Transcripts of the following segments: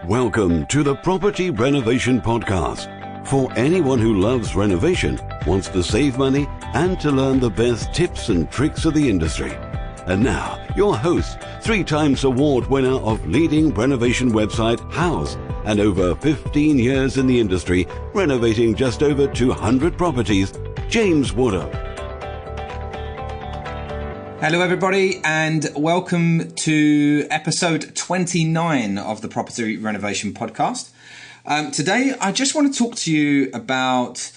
Welcome to the Property Renovation Podcast. For anyone who loves renovation, wants to save money, and to learn the best tips and tricks of the industry. And now, your host, 3 times award winner of leading renovation website House, and over 15 years in the industry, renovating just over 200 properties, James Woodall. Hello everybody and welcome to episode 29 of the Property Renovation Podcast. Today I just want to talk to you about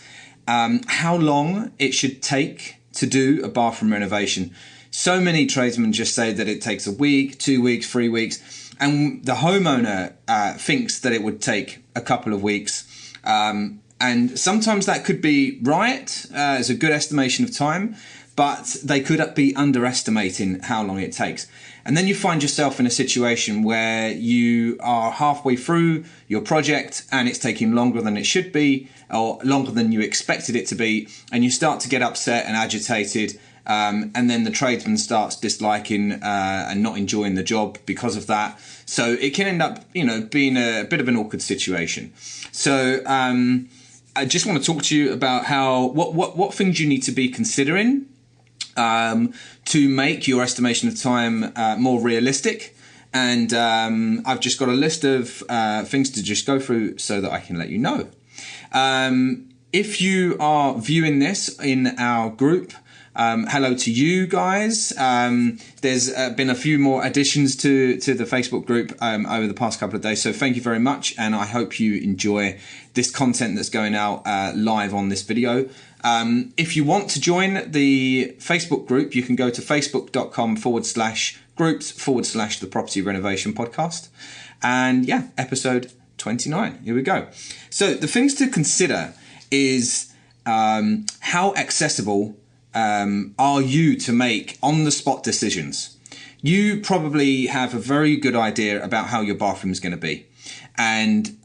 how long it should take to do a bathroom renovation. So many tradesmen just say that it takes a week, 2 weeks, 3 weeks, and the homeowner thinks that it would take a couple of weeks. And sometimes that could be right, as a good estimation of time, but they could be underestimating how long it takes. And then you find yourself in a situation where you are halfway through your project and it's taking longer than it should be, or longer than you expected it to be, and you start to get upset and agitated, and then the tradesman starts disliking and not enjoying the job because of that. So it can end up, being a bit of an awkward situation. So I just want to talk to you about what things you need to be considering to make your estimation of time more realistic. And I've just got a list of things to just go through so that I can let you know. If you are viewing this in our group, hello to you guys. There's been a few more additions to the Facebook group over the past couple of days, so thank you very much, and I hope you enjoy this content that's going out live on this video. If you want to join the Facebook group, you can go to facebook.com/groups/the Property Renovation Podcast. And yeah, episode 29. Here we go. So the things to consider is how accessible are you to make on-the-spot decisions. You probably have a very good idea about how your bathroom is going to be. And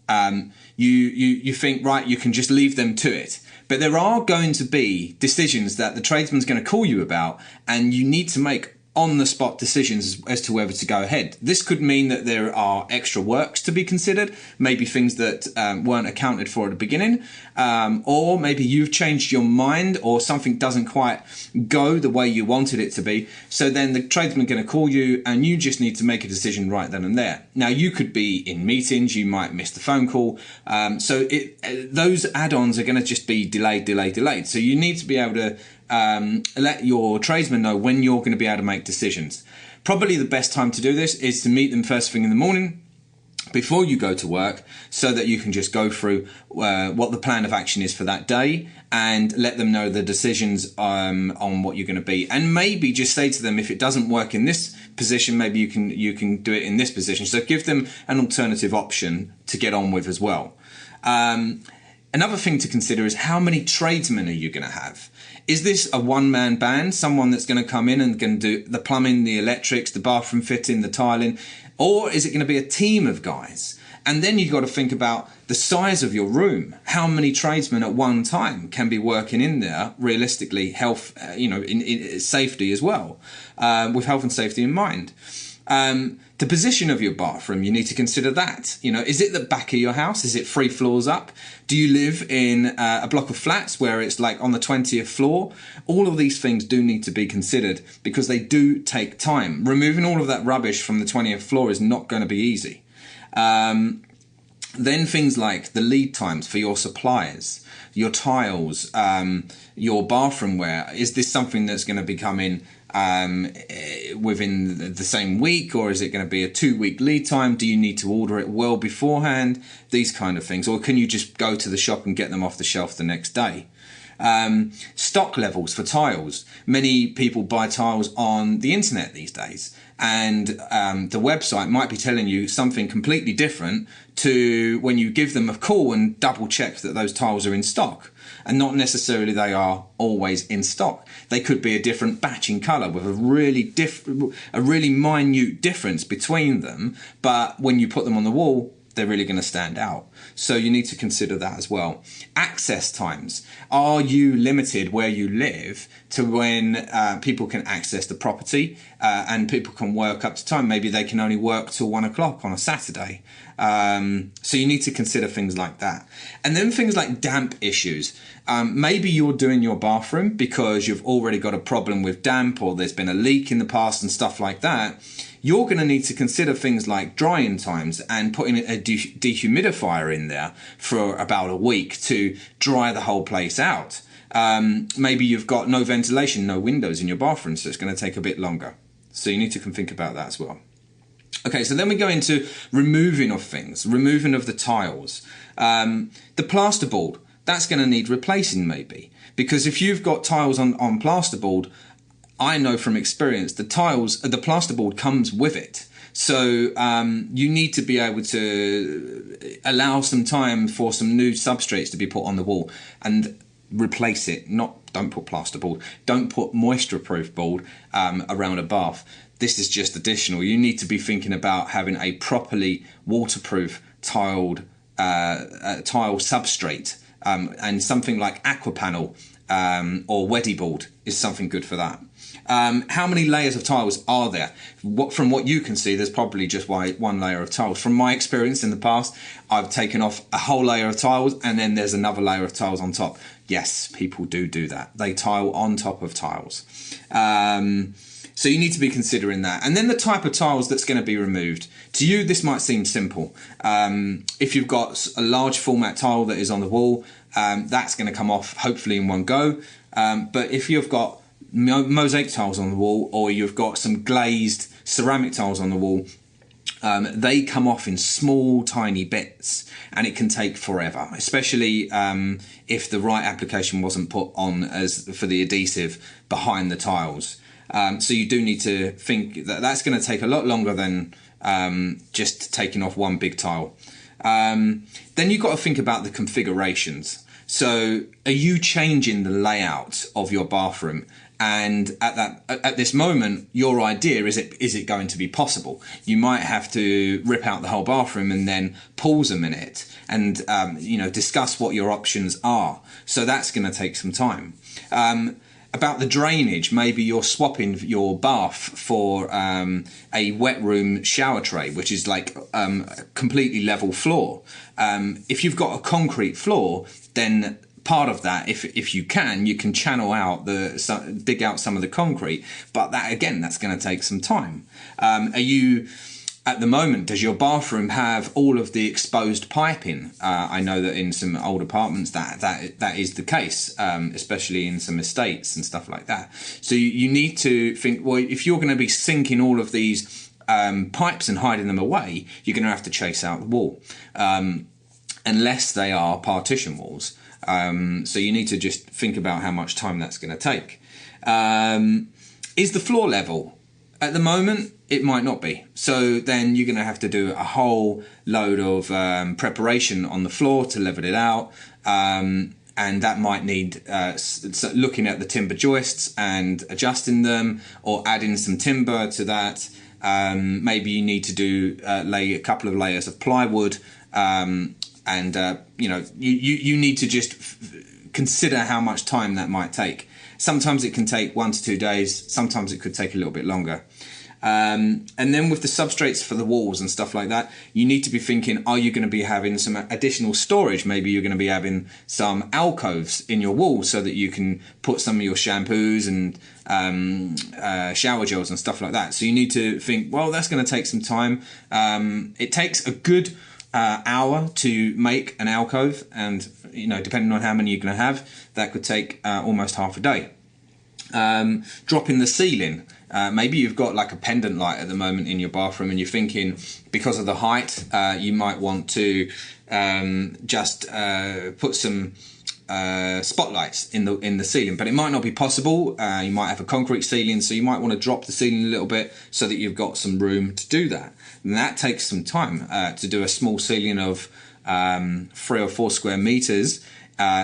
you think, right, you can just leave them to it. But there are going to be decisions that the tradesman's going to call you about, and you need to make on-the-spot decisions as to whether to go ahead. This could mean that there are extra works to be considered, maybe things that weren't accounted for at the beginning, or maybe you've changed your mind or something doesn't quite go the way you wanted it to be. So then the tradesman's going to call you and you just need to make a decision right then and there. Now, you could be in meetings, you might miss the phone call. So those add-ons are going to just be delayed. So you need to be able to let your tradesmen know when you're going to be able to make decisions. Probably the best time to do this is to meet them first thing in the morning before you go to work, so that you can just go through what the plan of action is for that day and let them know the decisions on what you're going to be. And maybe just say to them, if it doesn't work in this position, maybe you can do it in this position. So give them an alternative option to get on with as well. Another thing to consider is how many tradesmen are you going to have? Is this a one-man band, someone that's going to come in and going to do the plumbing, the electrics, the bathroom fitting, the tiling? Or is it going to be a team of guys? And then you've got to think about the size of your room. How many tradesmen at one time can be working in there realistically, health, in safety as well, with health and safety in mind. The position of your bathroom, you need to consider that. Is it the back of your house? Is it 3 floors up? Do you live in a block of flats where it's like on the 20th floor? All of these things do need to be considered because they do take time. Removing all of that rubbish from the 20th floor is not going to be easy. Then things like the lead times for your suppliers, your tiles, your bathroom wear. Is this something that's going to be coming within the same week, or is it going to be a 2-week lead time? Do you need to order it well beforehand? These kind of things. Or can you just go to the shop and get them off the shelf the next day? Stock levels for tiles. Many people buy tiles on the internet these days, and the website might be telling you something completely different to when you give them a call and double check that those tiles are in stock. And not necessarily they are always in stock. They could be a different batch in colour with a really minute difference between them, but when you put them on the wall, they're really going to stand out. So you need to consider that as well. Access times. Are you limited where you live to when people can access the property? and people can work up to time. Maybe they can only work till 1 o'clock on a Saturday. So you need to consider things like that. And then things like damp issues. Maybe you're doing your bathroom because you've already got a problem with damp, or there's been a leak in the past and stuff like that. You're going to need to consider things like drying times and putting a dehumidifier in there for about a week to dry the whole place out. Maybe you've got no ventilation, no windows in your bathroom, so it's going to take a bit longer. So you need to think about that as well. Okay, so then we go into removing of things, removing of the tiles. The plasterboard, that's going to need replacing maybe, because if you've got tiles on plasterboard, I know from experience the plasterboard comes with it. So you need to be able to allow some time for some new substrates to be put on the wall and replace it. Don't put plasterboard, don't put moisture-proof board around a bath. This is just additional. You need to be thinking about having a properly waterproof tile substrate, and something like Aquapanel or Weddy board is something good for that. How many layers of tiles are there? From what you can see, there's probably just one layer of tiles. From my experience in the past, I've taken off a whole layer of tiles and then there's another layer of tiles on top. Yes, people do that. They tile on top of tiles. So you need to be considering that. And then the type of tiles that's going to be removed. To you, this might seem simple. If you've got a large format tile that is on the wall, that's going to come off hopefully in one go. But if you've got mosaic tiles on the wall, or you've got some glazed ceramic tiles on the wall, they come off in small tiny bits and it can take forever, especially if the right application wasn't put on for the adhesive behind the tiles. So you do need to think that that's going to take a lot longer than just taking off one big tile. Then you've got to think about the configurations. So are you changing the layout of your bathroom? And at this moment, your idea is it going to be possible? You might have to rip out the whole bathroom and then pause a minute and discuss what your options are. So that's going to take some time. About the drainage, maybe you're swapping your bath for a wet room shower tray, which is like a completely level floor. If you've got a concrete floor, then part of that, if you can channel out dig out some of the concrete, but that's going to take some time. At the moment, does your bathroom have all of the exposed piping? I know that in some old apartments that is the case, especially in some estates and stuff like that. So you need to think, well, if you're going to be sinking all of these pipes and hiding them away, you're going to have to chase out the wall, unless they are partition walls. So you need to just think about how much time that's going to take. Is the floor level? At the moment, it might not be. So then you're going to have to do a whole load of preparation on the floor to level it out. And that might need looking at the timber joists and adjusting them, or adding some timber to that. Maybe you need to lay a couple of layers of plywood. You need to just consider how much time that might take. Sometimes it can take 1 to 2 days. Sometimes it could take a little bit longer. And then with the substrates for the walls and stuff like that, you need to be thinking, are you going to be having some additional storage? Maybe you're going to be having some alcoves in your wall so that you can put some of your shampoos and shower gels and stuff like that. So you need to think, well, that's going to take some time. It takes a good hour to make an alcove, and depending on how many you're going to have, that could take almost half a day. Dropping the ceiling. Maybe you've got like a pendant light at the moment in your bathroom and you're thinking, because of the height, you might want to just put some spotlights in the ceiling, but it might not be possible. You might have a concrete ceiling, so you might want to drop the ceiling a little bit so that you've got some room to do that. And that takes some time. To do a small ceiling of 3 or 4 square meters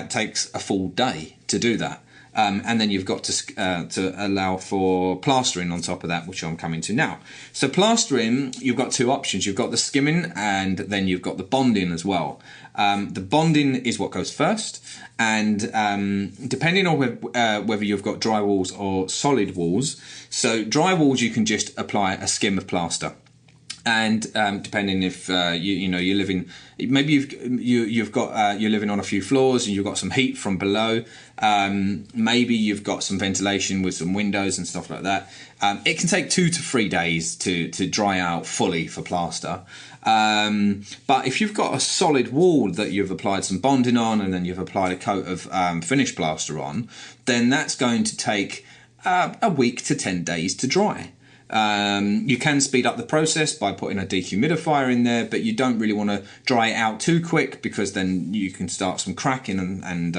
takes a full day to do that. And then you've got to allow for plastering on top of that, which I'm coming to now. So plastering, you've got two options. You've got the skimming, and then you've got the bonding as well. The bonding is what goes first, and depending on whether you've got dry walls or solid walls. So dry walls, you can just apply a skim of plaster. And depending if you're living, maybe you're living on a few floors and you've got some heat from below. Maybe you've got some ventilation with some windows and stuff like that. It can take 2 to 3 days to dry out fully for plaster. But if you've got a solid wall that you've applied some bonding on and then you've applied a coat of finished plaster on, then that's going to take a week to 10 days to dry. You can speed up the process by putting a dehumidifier in there, but you don't really want to dry it out too quick, because then you can start some cracking and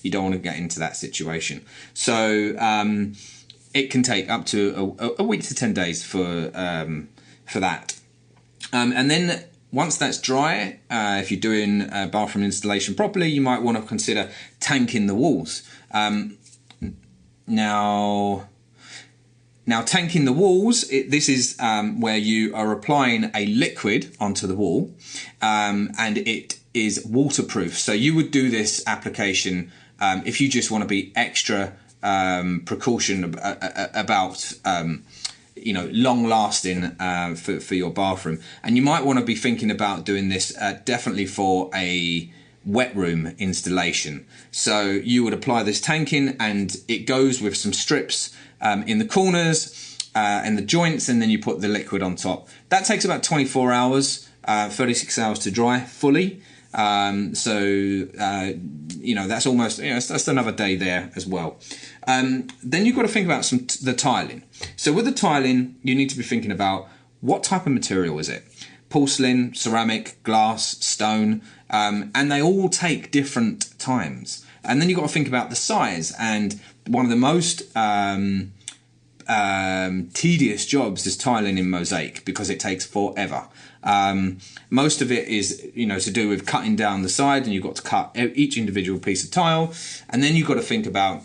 you don't want to get into that situation. So it can take up to a week to 10 days for that. And then once that's dry, if you're doing bathroom installation properly, you might want to consider tanking the walls. Now, tanking the walls, this is where you are applying a liquid onto the wall, and it is waterproof. So you would do this application if you just want to be extra precaution about long lasting for your bathroom. And you might want to be thinking about doing this definitely for a wet room installation. So you would apply this tanking, and it goes with some strips in the corners and the joints, and then you put the liquid on top. That takes about 24 hours, 36 hours to dry fully. That's almost, that's another day there as well. Then you've got to think about the tiling. So with the tiling, you need to be thinking about what type of material is it? Porcelain, ceramic, glass, stone, and they all take different times. And then you've got to think about the size. And one of the most tedious jobs is tiling in mosaic, because it takes forever. Most of it is, to do with cutting down the side, and you've got to cut each individual piece of tile. And then you've got to think about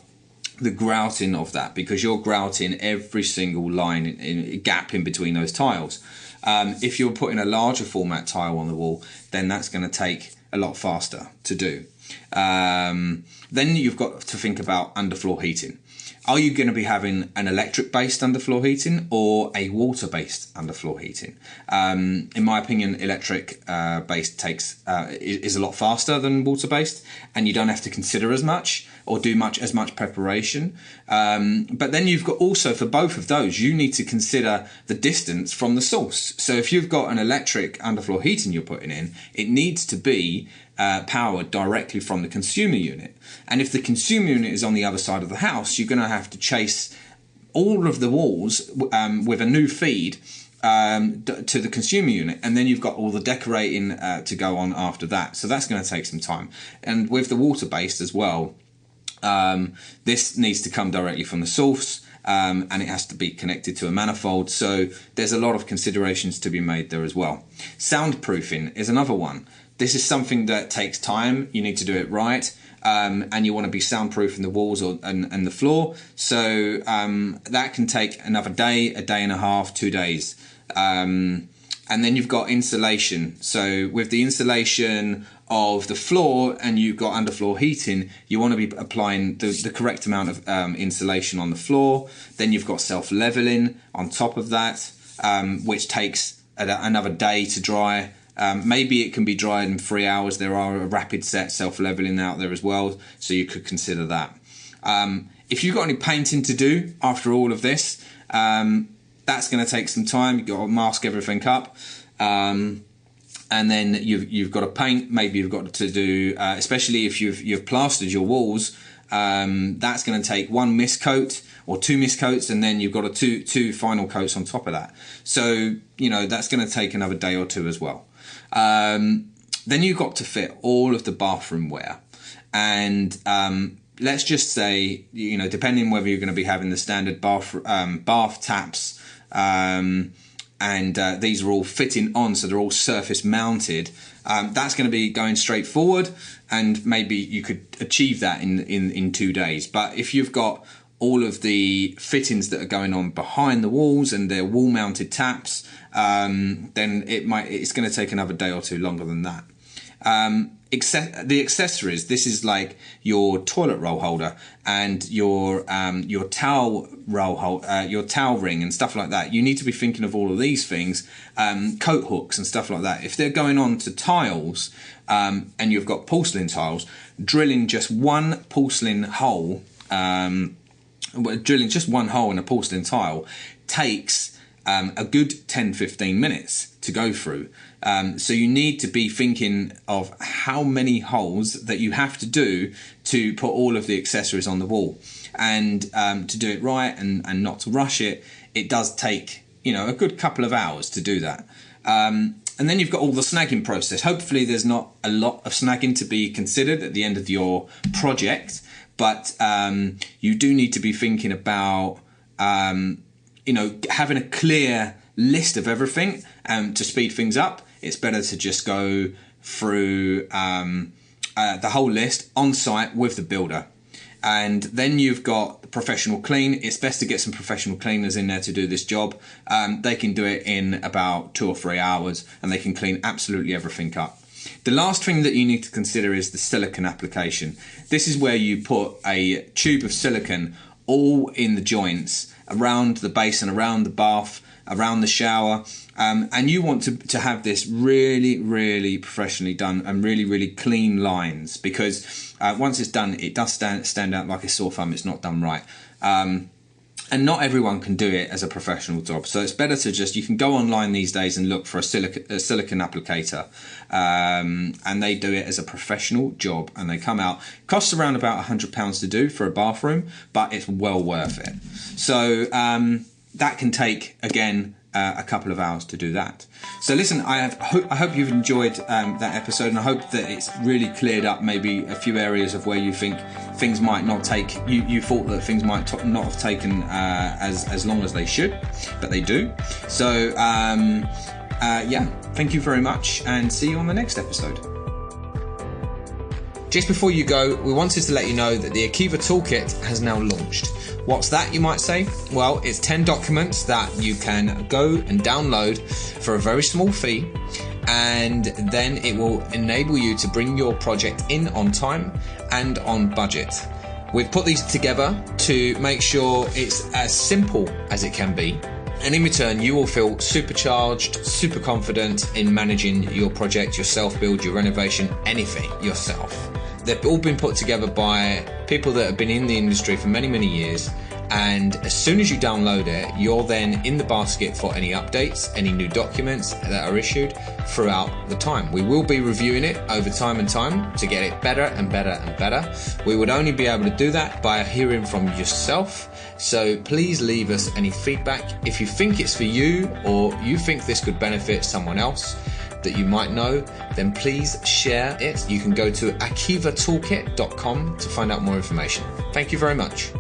the grouting of that, because you're grouting every single line, gap in between those tiles. If you're putting a larger format tile on the wall, then that's going to take a lot faster to do. Then you've got to think about underfloor heating. Are you going to be having an electric-based underfloor heating or a water-based underfloor heating? In my opinion, electric-based is a lot faster than water-based, and you don't have to consider as much or do as much preparation. But then you've got also, for both of those, you need to consider the distance from the source. So if you've got an electric underfloor heating you're putting in, it needs to be powered directly from the consumer unit. And if the consumer unit is on the other side of the house, you're going to have to chase all of the walls with a new feed to the consumer unit, and then you've got all the decorating to go on after that. So that's going to take some time. And with the water-based as well, this needs to come directly from the source, and it has to be connected to a manifold. So there's a lot of considerations to be made there as well. Soundproofing is another one. This is something that takes time. You need to do it right, and you want to be soundproofing the walls and the floor. So that can take another day, a day and a half, 2 days. And then you've got insulation. So with the insulation of the floor, and you've got underfloor heating, you want to be applying the correct amount of insulation on the floor. Then you've got self-leveling on top of that, which takes another day to dry. Maybe it can be dried in 3 hours. There are a rapid set self-leveling out there as well, so you could consider that. If you've got any painting to do after all of this, that's going to take some time. You've got to mask everything up, and then you've got to paint. Maybe you've got to do, especially if you've plastered your walls, that's going to take 1 mist coat or 2 mist coats, and then you've got two final coats on top of that. So that's going to take another day or 2 as well. Then you've got to fit all of the bathroom wear, and let's just say, depending whether you're going to be having the standard bath taps, and these are all fitting on, so they're all surface mounted, that's going to be going straight forward, and maybe you could achieve that in 2 days. But if you've got all of the fittings that are going on behind the walls and they're wall mounted taps, then it's going to take another day or two longer than that. The accessories, this is like your toilet roll holder and your towel roll your towel ring and stuff like that. You need to be thinking of all of these things, coat hooks and stuff like that. If they're going on to tiles, and you've got porcelain tiles, drilling just one hole in a porcelain tile takes a good 10-15 minutes to go through. So you need to be thinking of how many holes that you have to do to put all of the accessories on the wall. And to do it right and not to rush it, it does take, a good couple of hours to do that. And then you've got all the snagging process. Hopefully there's not a lot of snagging to be considered at the end of your project, but you do need to be thinking about having a clear list of everything to speed things up. It's better to just go through the whole list on site with the builder. And then you've got the professional clean. It's best to get some professional cleaners in there to do this job. They can do it in about 2 or 3 hours, and they can clean absolutely everything up. The last thing that you need to consider is the silicone application. This is where you put a tube of silicone all in the joints, around the basin, around the bath, around the shower, and you want to have this really, really professionally done and really, really clean lines, because once it's done, it does stand out like a sore thumb. It's not done right. And not everyone can do it as a professional job, so it's better to you can go online these days and look for a silicone applicator, and they do it as a professional job, and they come out. Costs around about £100 to do for a bathroom, but it's well worth it. So that can take, again, a couple of hours to do that. So listen, I hope you've enjoyed that episode, and I hope that it's really cleared up maybe a few areas of where you think things might not take, you thought that things might not have taken as long as they should, but they do. So thank you very much, and see you on the next episode. Just before you go, we wanted to let you know that the Akiva Toolkit has now launched. What's that, you might say? Well, it's 10 documents that you can go and download for a very small fee, and then it will enable you to bring your project in on time and on budget. We've put these together to make sure it's as simple as it can be, and in return you will feel supercharged, super confident in managing your project, your self-build, your renovation, anything yourself. They've all been put together by people that have been in the industry for many, many years, and as soon as you download it, you're then in the basket for any updates, any new documents that are issued throughout the time. We will be reviewing it over time and time to get it better and better and better. We would only be able to do that by hearing from yourself, so please leave us any feedback. If you think it's for you, or you think this could benefit someone else that you might know, then please share it. You can go to akivatoolkit.com to find out more information. Thank you very much.